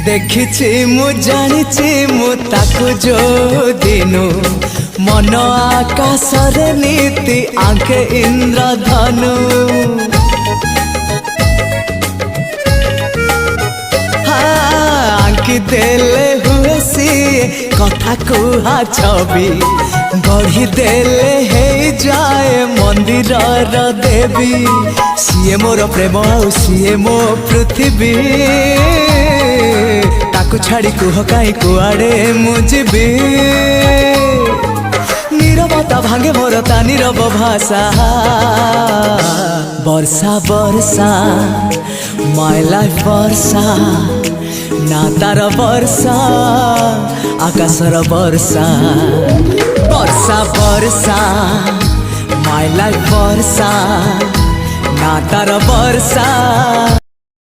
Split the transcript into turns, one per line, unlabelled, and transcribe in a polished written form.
देखिछि मु जानिछि मु ताकु जो दिनु मन आकाश रे नीति आंखे इंद्रधनु आंखि देले हुए सी कथा कुहा छवि गढ़ी देले हे जाए मंदिर देवी सीए मोर प्रेम आउ सीए मो पृथ्वी ताकू छाड़ी कुह कहीं कुआड़े मुझे नीरवता भांगे मोर ता नीरव भाषा वर्षा वर्षा माय लाइफ वर्षा ना तार वर्षा आकाशर वर्षा वर्षा वर्षा माय लाइफ वर्षा ना तार वर्षा